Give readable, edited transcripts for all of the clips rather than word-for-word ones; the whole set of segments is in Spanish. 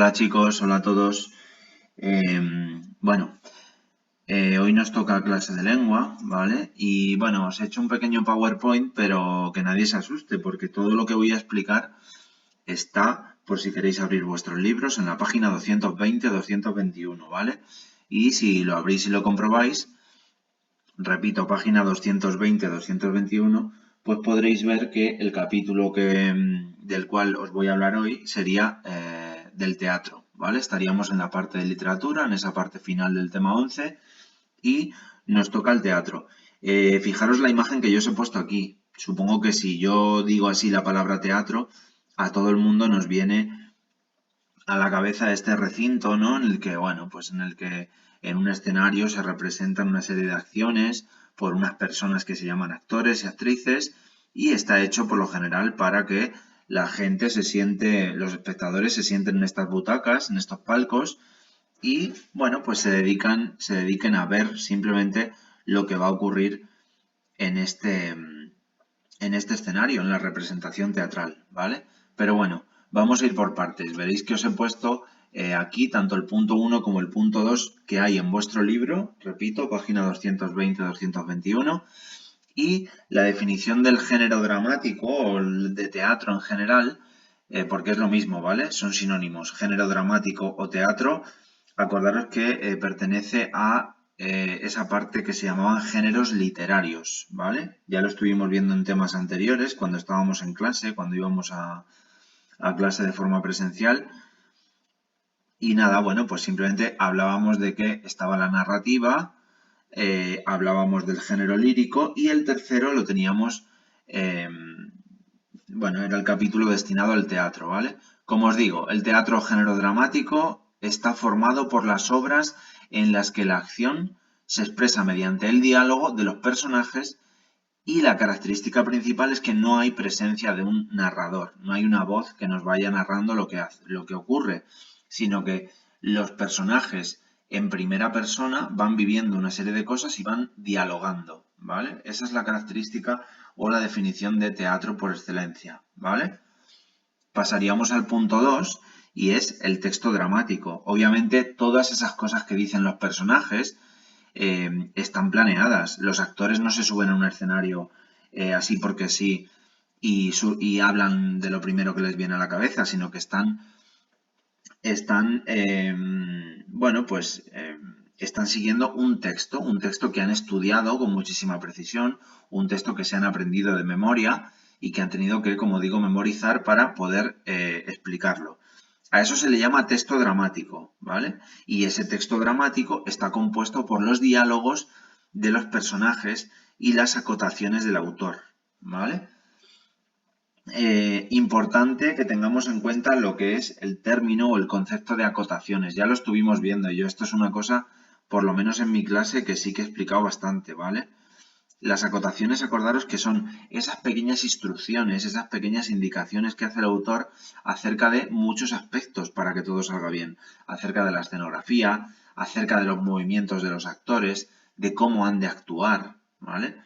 Hola chicos, hola a todos. Bueno, hoy nos toca clase de lengua, ¿vale? Y bueno, os he hecho un pequeño PowerPoint, pero que nadie se asuste, porque todo lo que voy a explicar está, por si queréis abrir vuestros libros, en la página 220-221, ¿vale? Y si lo abrís y lo comprobáis, repito, página 220-221, pues podréis ver que el capítulo del cual os voy a hablar hoy sería del teatro, ¿vale? Estaríamos en la parte de literatura, en esa parte final del tema 11, y nos toca el teatro. Fijaros la imagen que yo os he puesto aquí. Supongo que si yo digo así la palabra teatro, a todo el mundo nos viene a la cabeza este recinto, ¿no? En el que, bueno, pues en el que en un escenario se representan una serie de acciones por unas personas que se llaman actores y actrices y está hecho por lo general para que la gente se siente, los espectadores se sienten en estas butacas, en estos palcos y, bueno, pues se dediquen a ver simplemente lo que va a ocurrir en este escenario, en la representación teatral, ¿vale? Pero bueno, vamos a ir por partes. Veréis que os he puesto aquí tanto el punto 1 como el punto 2 que hay en vuestro libro, repito, página 220-221, y la definición del género dramático o de teatro en general, porque es lo mismo, ¿vale? Son sinónimos, género dramático o teatro. Acordaros que pertenece a esa parte que se llamaban géneros literarios, ¿vale? Ya lo estuvimos viendo en temas anteriores, cuando estábamos en clase, cuando íbamos a clase de forma presencial. Y nada, bueno, pues simplemente hablábamos de que estaba la narrativa, hablábamos del género lírico y el tercero lo teníamos, bueno, era el capítulo destinado al teatro, ¿vale? Como os digo, el teatro género dramático está formado por las obras en las que la acción se expresa mediante el diálogo de los personajes y la característica principal es que no hay presencia de un narrador, no hay una voz que nos vaya narrando lo que ocurre, sino que los personajes en primera persona van viviendo una serie de cosas y van dialogando, ¿vale? Esa es la característica o la definición de teatro por excelencia, ¿vale? Pasaríamos al punto 2 y es el texto dramático. Obviamente todas esas cosas que dicen los personajes están planeadas. Los actores no se suben a un escenario así porque sí y hablan de lo primero que les viene a la cabeza, sino que están bueno, pues están siguiendo un texto que han estudiado con muchísima precisión, un texto que se han aprendido de memoria y que han tenido que, como digo, memorizar para poder explicarlo. A eso se le llama texto dramático, ¿vale? Y ese texto dramático está compuesto por los diálogos de los personajes y las acotaciones del autor, ¿vale? Importante que tengamos en cuenta lo que es el término o el concepto de acotaciones. Ya lo estuvimos viendo yo. Esto es una cosa, por lo menos en mi clase, que sí que he explicado bastante, ¿vale? Las acotaciones, acordaros que son esas pequeñas instrucciones, esas pequeñas indicaciones que hace el autor acerca de muchos aspectos para que todo salga bien. Acerca de la escenografía, acerca de los movimientos de los actores, de cómo han de actuar, ¿vale?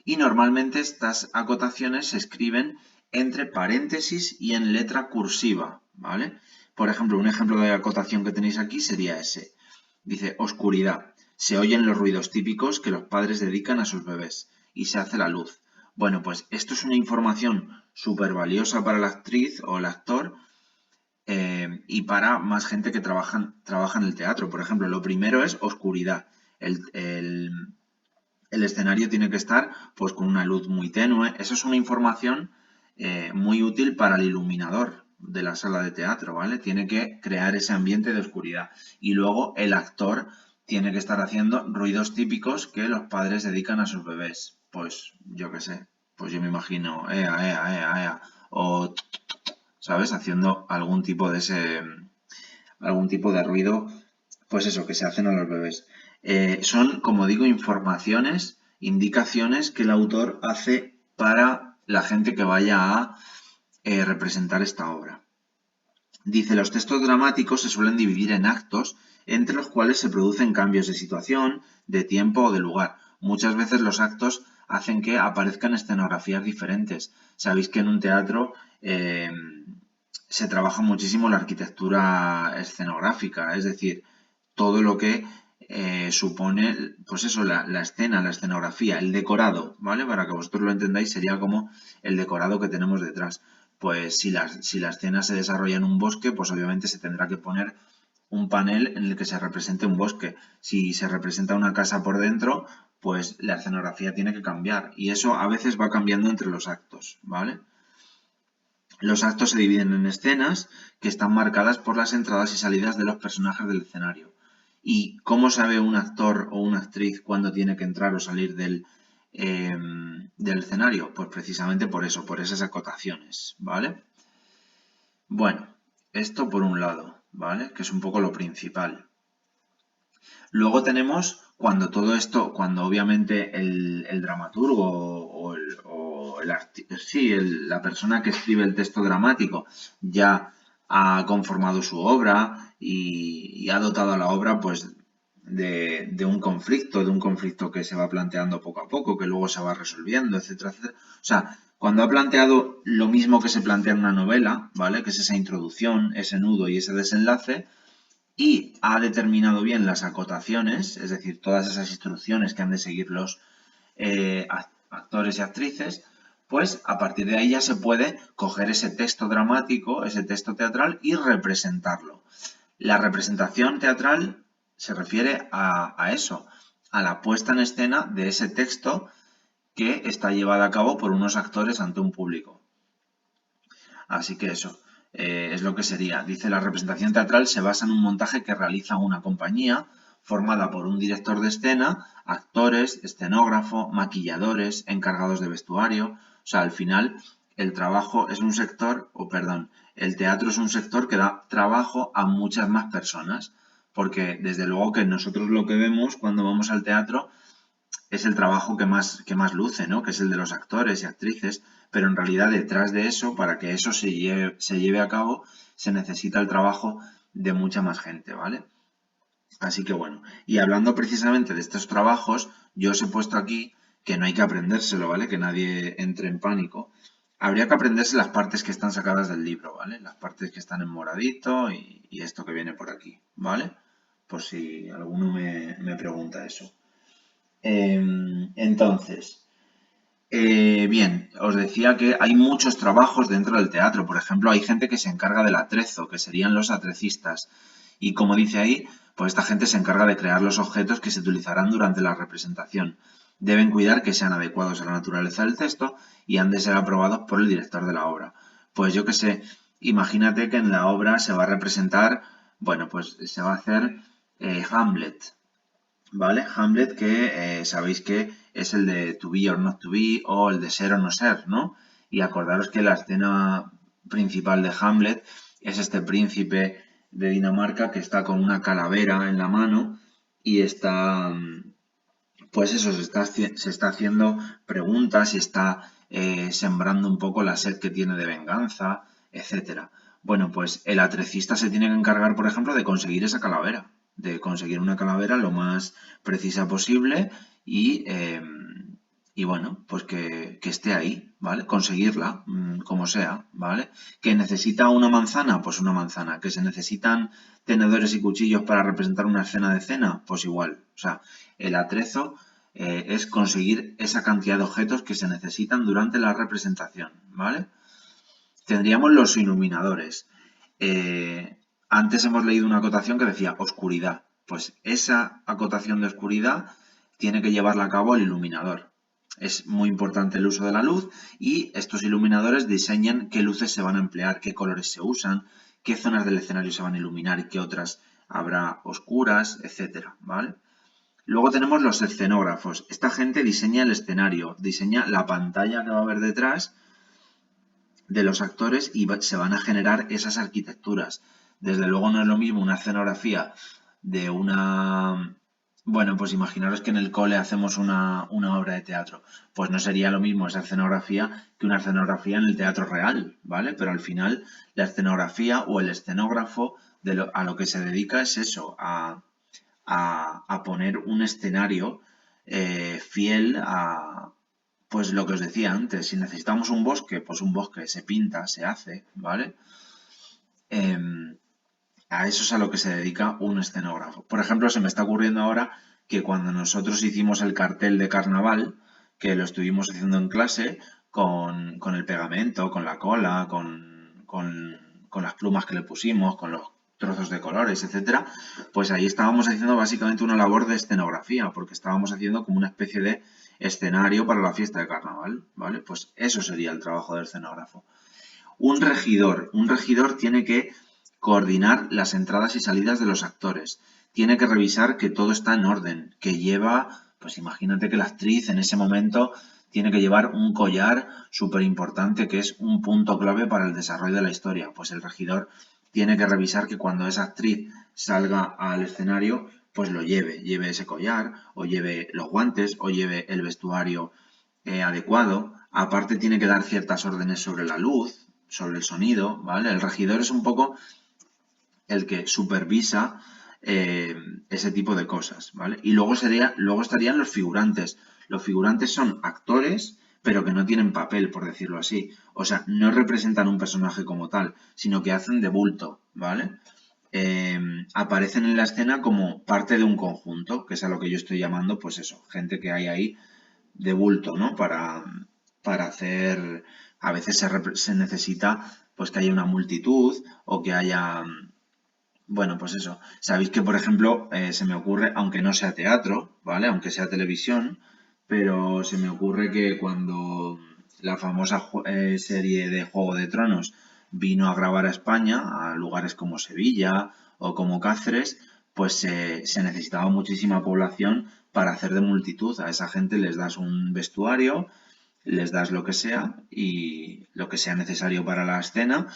Y normalmente estas acotaciones se escriben entre paréntesis y en letra cursiva, ¿vale? Por ejemplo, un ejemplo de acotación que tenéis aquí sería ese. Dice, oscuridad. Se oyen los ruidos típicos que los padres dedican a sus bebés y se hace la luz. Bueno, pues esto es una información súper valiosa para la actriz o el actor y para más gente que trabaja en el teatro. Por ejemplo, lo primero es oscuridad. El escenario tiene que estar pues con una luz muy tenue. Eso es una información muy útil para el iluminador de la sala de teatro, ¿vale? Tiene que crear ese ambiente de oscuridad. Y luego el actor tiene que estar haciendo ruidos típicos que los padres dedican a sus bebés. Pues yo qué sé, pues yo me imagino, ea, o, ¿sabes? Haciendo algún tipo de ruido, pues eso, que se hacen a los bebés. Son, como digo, informaciones, indicaciones que el autor hace para la gente que vaya a representar esta obra. Dice, los textos dramáticos se suelen dividir en actos entre los cuales se producen cambios de situación, de tiempo o de lugar. Muchas veces los actos hacen que aparezcan escenografías diferentes. Sabéis que en un teatro se trabaja muchísimo la arquitectura escenográfica, es decir, todo lo que supone, pues eso, la escena, la escenografía, el decorado, ¿vale? Para que vosotros lo entendáis, sería como el decorado que tenemos detrás. Pues si la escena se desarrolla en un bosque, pues obviamente se tendrá que poner un panel en el que se represente un bosque. Si se representa una casa por dentro, pues la escenografía tiene que cambiar. Y eso a veces va cambiando entre los actos, ¿vale? Los actos se dividen en escenas que están marcadas por las entradas y salidas de los personajes del escenario. ¿Y cómo sabe un actor o una actriz cuándo tiene que entrar o salir del escenario? Pues precisamente por eso, por esas acotaciones, ¿vale? Bueno, esto por un lado, ¿vale? Que es un poco lo principal. Luego tenemos cuando todo esto, cuando obviamente el dramaturgo la persona que escribe el texto dramático ya ha conformado su obra y ha dotado a la obra pues de de un conflicto que se va planteando poco a poco, que luego se va resolviendo, etcétera, etcétera. O sea, cuando ha planteado lo mismo que se plantea en una novela, ¿vale? Que es esa introducción, ese nudo y ese desenlace, y ha determinado bien las acotaciones, es decir, todas esas instrucciones que han de seguir los actores y actrices, pues a partir de ahí ya se puede coger ese texto dramático, ese texto teatral y representarlo. La representación teatral se refiere a eso, a la puesta en escena de ese texto que está llevada a cabo por unos actores ante un público. Así que eso es lo que sería. Dice, la representación teatral se basa en un montaje que realiza una compañía formada por un director de escena, actores, escenógrafo, maquilladores, encargados de vestuario. O sea, al final el trabajo es un sector, o perdón, el teatro es un sector que da trabajo a muchas más personas. Porque desde luego que nosotros lo que vemos cuando vamos al teatro es el trabajo que más luce, ¿no? Que es el de los actores y actrices, pero en realidad detrás de eso, para que eso se lleve a cabo, se necesita el trabajo de mucha más gente, ¿vale? Así que bueno, y hablando precisamente de estos trabajos, yo os he puesto aquí que no hay que aprendérselo, ¿vale? Que nadie entre en pánico. Habría que aprenderse las partes que están sacadas del libro, ¿vale? Las partes que están en moradito y esto que viene por aquí, ¿vale? Por si alguno me pregunta eso. Entonces, bien, os decía que hay muchos trabajos dentro del teatro. Por ejemplo, hay gente que se encarga del atrezo, que serían los atrecistas. Y como dice ahí, pues esta gente se encarga de crear los objetos que se utilizarán durante la representación. Deben cuidar que sean adecuados a la naturaleza del texto y han de ser aprobados por el director de la obra. Pues yo qué sé, imagínate que en la obra se va a representar, bueno, pues se va a hacer Hamlet. ¿Vale? Hamlet, que sabéis que es el de to be or not to be o el de ser o no ser, ¿no? Y acordaros que la escena principal de Hamlet es este príncipe de Dinamarca que está con una calavera en la mano y está, pues eso, se está haciendo preguntas y está sembrando un poco la sed que tiene de venganza, etcétera. Bueno, pues el atrecista se tiene que encargar, por ejemplo, de conseguir esa calavera, de conseguir una calavera lo más precisa posible y bueno, pues que esté ahí, ¿vale? Conseguirla, como sea, ¿vale? Que necesita una manzana, pues una manzana. Que se necesitan tenedores y cuchillos para representar una escena de cena, pues igual. O sea, el atrezo es conseguir esa cantidad de objetos que se necesitan durante la representación, ¿vale? Tendríamos los iluminadores. Antes hemos leído una acotación que decía oscuridad. Pues esa acotación de oscuridad tiene que llevarla a cabo el iluminador. Es muy importante el uso de la luz y estos iluminadores diseñan qué luces se van a emplear, qué colores se usan, qué zonas del escenario se van a iluminar y qué otras habrá oscuras, etcétera, ¿vale? Luego tenemos los escenógrafos. Esta gente diseña el escenario, diseña la pantalla que va a haber detrás de los actores y se van a generar esas arquitecturas. Desde luego no es lo mismo una escenografía de una... Bueno, pues imaginaros que en el cole hacemos una obra de teatro. Pues no sería lo mismo esa escenografía que una escenografía en el teatro real, ¿vale? Pero al final la escenografía o el escenógrafo a lo que se dedica es eso, a poner un escenario fiel a, pues lo que os decía antes, si necesitamos un bosque, pues un bosque se pinta, se hace, ¿vale? A eso es a lo que se dedica un escenógrafo. Por ejemplo, se me está ocurriendo ahora que cuando nosotros hicimos el cartel de carnaval, que lo estuvimos haciendo en clase, con el pegamento, con la cola, con las plumas que le pusimos, con los trozos de colores, etcétera, pues ahí estábamos haciendo básicamente una labor de escenografía, porque estábamos haciendo como una especie de escenario para la fiesta de carnaval, ¿vale? Pues eso sería el trabajo del escenógrafo. Un regidor tiene que coordinar las entradas y salidas de los actores. Tiene que revisar que todo está en orden, que lleva, pues imagínate que la actriz en ese momento tiene que llevar un collar súper importante que es un punto clave para el desarrollo de la historia. Pues el regidor tiene que revisar que cuando esa actriz salga al escenario, pues lo lleve ese collar, o lleve los guantes, o lleve el vestuario adecuado. Aparte tiene que dar ciertas órdenes sobre la luz, sobre el sonido, ¿vale? El regidor es un poco el que supervisa ese tipo de cosas, ¿vale? Y luego estarían los figurantes. Los figurantes son actores, pero que no tienen papel, por decirlo así. O sea, no representan un personaje como tal, sino que hacen de bulto, ¿vale? Aparecen en la escena como parte de un conjunto, que es a lo que yo estoy llamando, pues eso, gente que hay ahí de bulto, ¿no? Para hacer, a veces se necesita pues que haya una multitud o que haya, bueno, pues eso. Sabéis que, por ejemplo, se me ocurre, aunque no sea teatro, ¿vale? Aunque sea televisión, pero se me ocurre que cuando la famosa serie de Juego de Tronos vino a grabar a España, a lugares como Sevilla o como Cáceres, pues se necesitaba muchísima población para hacer de multitud. A esa gente les das un vestuario, les das lo que sea y lo que sea necesario para la escena,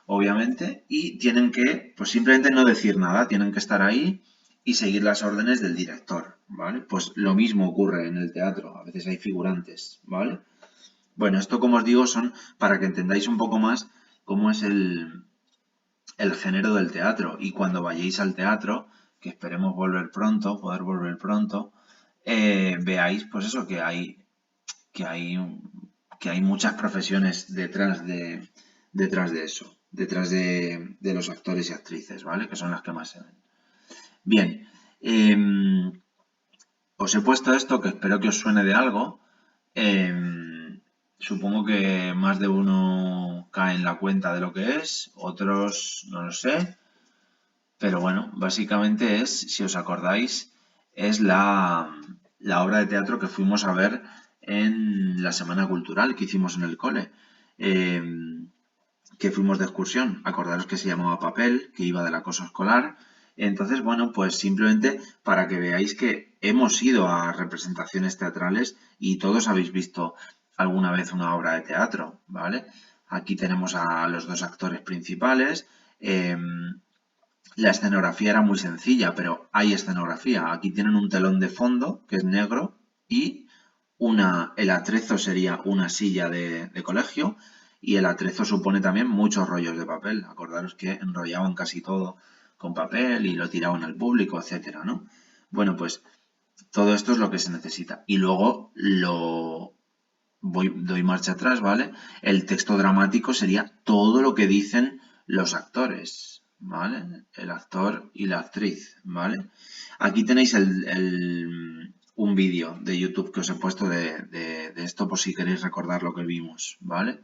obviamente, y tienen que, pues simplemente no decir nada, tienen que estar ahí y seguir las órdenes del director, ¿vale? Pues lo mismo ocurre en el teatro, a veces hay figurantes, ¿vale? Bueno, esto como os digo son para que entendáis un poco más cómo es el género del teatro y cuando vayáis al teatro, que esperemos volver pronto, poder volver pronto, veáis pues eso, que hay, que hay muchas profesiones detrás de eso, detrás de los actores y actrices, ¿vale? Que son las que más se ven. Bien, os he puesto esto que espero que os suene de algo. Supongo que más de uno cae en la cuenta de lo que es, otros no lo sé, pero bueno, básicamente es, si os acordáis, es la obra de teatro que fuimos a ver en la Semana Cultural que hicimos en el cole, eh, que fuimos de excursión. Acordaros que se llamaba Papel, que iba del acoso escolar. Entonces, bueno, pues simplemente para que veáis que hemos ido a representaciones teatrales y todos habéis visto alguna vez una obra de teatro, ¿vale? Aquí tenemos a los dos actores principales. La escenografía era muy sencilla, pero hay escenografía. Aquí tienen un telón de fondo, que es negro, y el atrezo sería una silla de colegio, y el atrezo supone también muchos rollos de papel. Acordaros que enrollaban casi todo con papel y lo tiraban al público, etcétera, ¿no? Bueno, pues todo esto es lo que se necesita. Y luego doy marcha atrás, ¿vale? El texto dramático sería todo lo que dicen los actores, ¿vale? El actor y la actriz, ¿vale? Aquí tenéis un vídeo de YouTube que os he puesto de esto por si queréis recordar lo que vimos, ¿vale?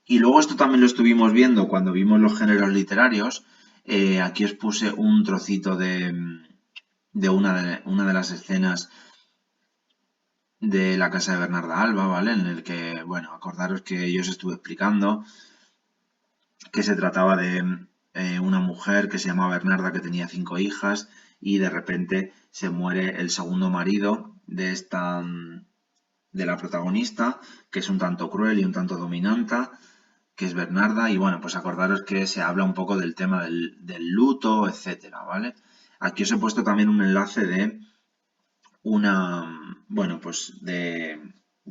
Y luego esto también lo estuvimos viendo cuando vimos los géneros literarios. Aquí os puse un trocito de una de las escenas de la casa de Bernarda Alba, ¿vale? En el que, bueno, acordaros que yo os estuve explicando que se trataba de una mujer que se llamaba Bernarda que tenía 5 hijas y de repente se muere el segundo marido de la protagonista, que es un tanto cruel y un tanto dominante, que es Bernarda, y bueno, pues acordaros que se habla un poco del tema del luto, etcétera, ¿vale? Aquí os he puesto también un enlace de bueno, pues de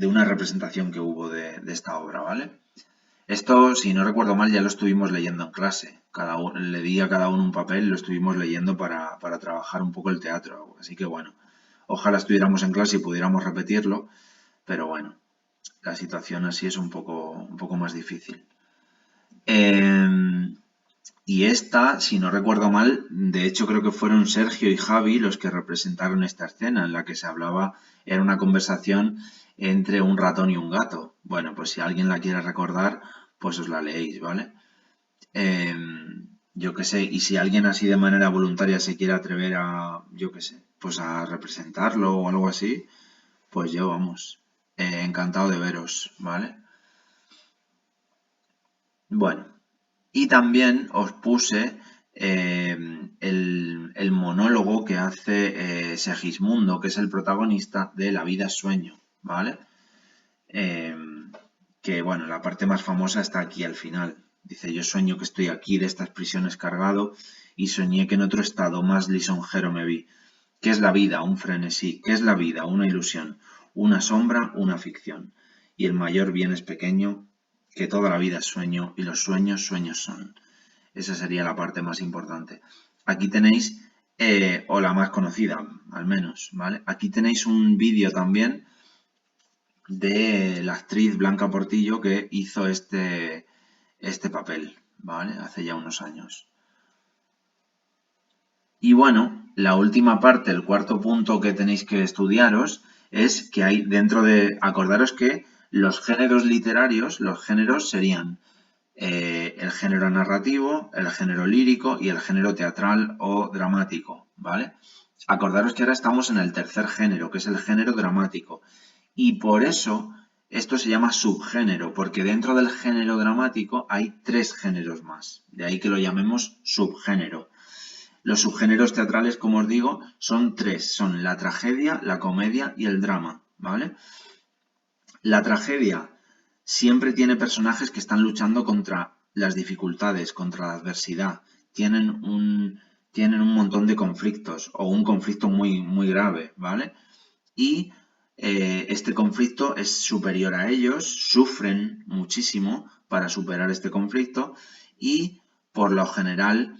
una representación que hubo de esta obra, ¿vale? Esto, si no recuerdo mal, ya lo estuvimos leyendo en clase. Le di a cada uno un papel y lo estuvimos leyendo para trabajar un poco el teatro. Así que bueno, ojalá estuviéramos en clase y pudiéramos repetirlo, pero bueno, la situación así es un poco más difícil. Y esta, si no recuerdo mal, de hecho creo que fueron Sergio y Javi los que representaron esta escena en la que se hablaba, era una conversación entre un ratón y un gato. Bueno, pues si alguien la quiere recordar, pues os la leéis, ¿vale? Yo qué sé, y si alguien así de manera voluntaria se quiere atrever a, yo qué sé, pues a representarlo o algo así, pues yo, vamos, encantado de veros, ¿vale? Bueno, y también os puse el monólogo que hace Segismundo, que es el protagonista de La vida es sueño, ¿vale? Eh, que bueno, la parte más famosa está aquí al final. Dice, yo sueño que estoy aquí de estas prisiones cargado y soñé que en otro estado más lisonjero me vi. ¿Qué es la vida? Un frenesí. ¿Qué es la vida? Una ilusión. Una sombra, una ficción. Y el mayor bien es pequeño, que toda la vida es sueño y los sueños sueños son. Esa sería la parte más importante. Aquí tenéis, o la más conocida, al menos, ¿vale? Aquí tenéis un vídeo también de la actriz Blanca Portillo que hizo este papel, ¿vale? Hace ya unos años. Y bueno, la última parte, el cuarto punto que tenéis que estudiaros es que hay dentro de, acordaros que los géneros literarios, los géneros serían el género narrativo, el género lírico y el género teatral o dramático, ¿vale? Acordaros que ahora estamos en el tercer género, que es el género dramático. Y por eso esto se llama subgénero, porque dentro del género dramático hay tres géneros más. De ahí que lo llamemos subgénero. Los subgéneros teatrales, como os digo, son tres. Son la tragedia, la comedia y el drama, ¿vale? La tragedia siempre tiene personajes que están luchando contra las dificultades, contra la adversidad. Tienen un montón de conflictos o un conflicto muy, muy grave, ¿vale? Y este conflicto es superior a ellos, sufren muchísimo para superar este conflicto y por lo general,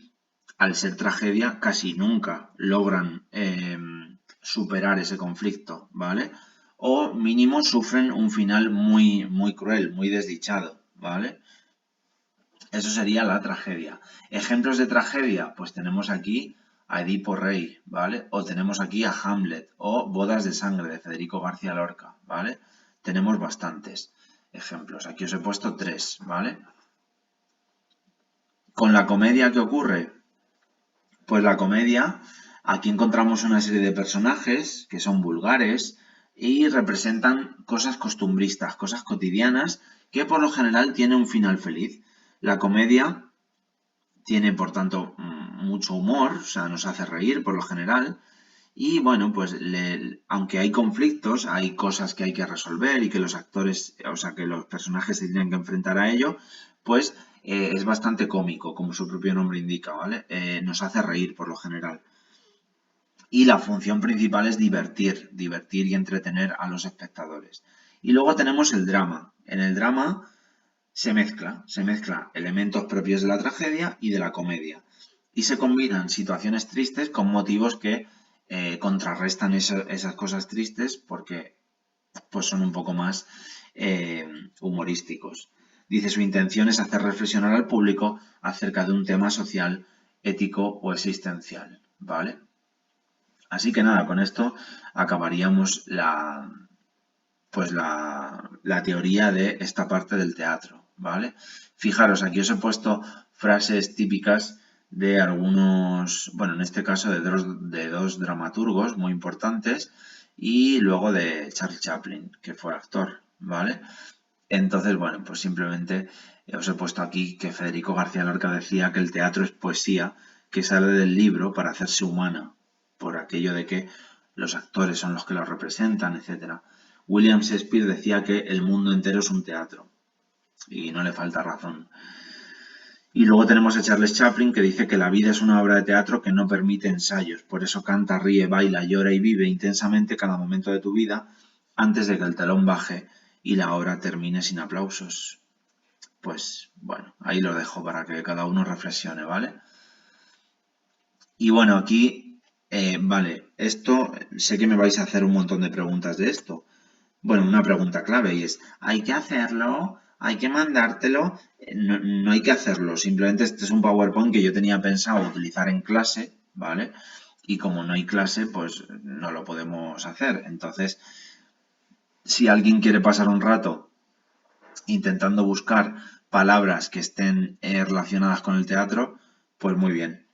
al ser tragedia, casi nunca logran superar ese conflicto, ¿vale? O mínimo sufren un final muy, muy cruel, muy desdichado, ¿vale? Eso sería la tragedia. Ejemplos de tragedia, pues tenemos aquí a Edipo Rey, ¿vale? O tenemos aquí a Hamlet o Bodas de Sangre de Federico García Lorca, ¿vale? Tenemos bastantes ejemplos. Aquí os he puesto tres, ¿vale? Con la comedia, ¿qué ocurre? Pues la comedia, aquí encontramos una serie de personajes que son vulgares y representan cosas costumbristas, cosas cotidianas que por lo general tienen un final feliz. La comedia tiene, por tanto, mucho humor, o sea, nos hace reír por lo general. Y bueno, pues aunque hay conflictos, hay cosas que hay que resolver y que los actores, o sea, que los personajes se tienen que enfrentar a ello, pues es bastante cómico, como su propio nombre indica, ¿vale? Nos hace reír por lo general. Y la función principal es divertir y entretener a los espectadores. Y luego tenemos el drama. En el drama se mezcla elementos propios de la tragedia y de la comedia. Y se combinan situaciones tristes con motivos que contrarrestan esas cosas tristes porque pues son un poco más humorísticos. Dice, su intención es hacer reflexionar al público acerca de un tema social, ético o existencial, ¿vale? Así que nada, con esto acabaríamos la teoría de esta parte del teatro, ¿vale? Fijaros, aquí os he puesto frases típicas de algunos, bueno, en este caso de dos dramaturgos muy importantes y luego de Charles Chaplin, que fue actor, ¿vale? Entonces, bueno, pues simplemente os he puesto aquí que Federico García Lorca decía que el teatro es poesía que sale del libro para hacerse humana, por aquello de que los actores son los que lo representan, etcétera. William Shakespeare decía que el mundo entero es un teatro, y no le falta razón. Y luego tenemos a Charles Chaplin que dice que la vida es una obra de teatro que no permite ensayos, por eso canta, ríe, baila, llora y vive intensamente cada momento de tu vida antes de que el telón baje y la obra termine sin aplausos. Pues bueno, ahí lo dejo para que cada uno reflexione, ¿vale? Y bueno, aquí, vale, esto, sé que me vais a hacer un montón de preguntas de esto. Bueno, una pregunta clave y es, ¿hay que hacerlo? hay que mandártelo, no, no hay que hacerlo, simplemente este es un PowerPoint que yo tenía pensado utilizar en clase, ¿vale? Y como no hay clase, pues no lo podemos hacer. Entonces, si alguien quiere pasar un rato intentando buscar palabras que estén relacionadas con el teatro, pues muy bien,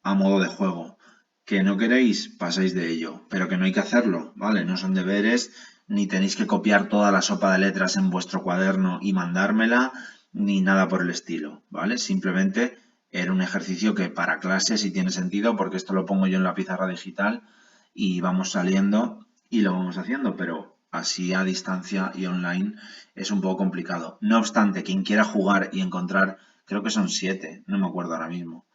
a modo de juego. Que no queréis, pasáis de ello, pero que no hay que hacerlo, ¿vale? No son deberes, ni tenéis que copiar toda la sopa de letras en vuestro cuaderno y mandármela, ni nada por el estilo, ¿vale? Simplemente era un ejercicio que para clase sí tiene sentido, porque esto lo pongo yo en la pizarra digital y vamos saliendo y lo vamos haciendo, pero así a distancia y online es un poco complicado. No obstante, quien quiera jugar y encontrar, creo que son 7, no me acuerdo ahora mismo,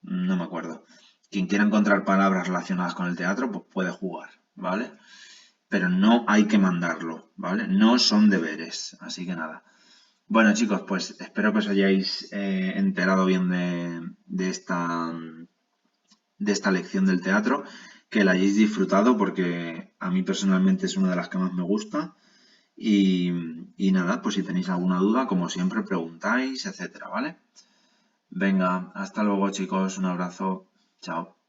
no me acuerdo. Quien quiera encontrar palabras relacionadas con el teatro, pues puede jugar, ¿vale? Pero no hay que mandarlo, ¿vale? No son deberes, así que nada. Bueno, chicos, pues espero que os hayáis enterado bien de esta lección del teatro, que la hayáis disfrutado porque a mí personalmente es una de las que más me gusta. Y, y nada, pues si tenéis alguna duda, como siempre, preguntáis, etcétera, ¿vale? Venga, hasta luego, chicos, un abrazo, chao.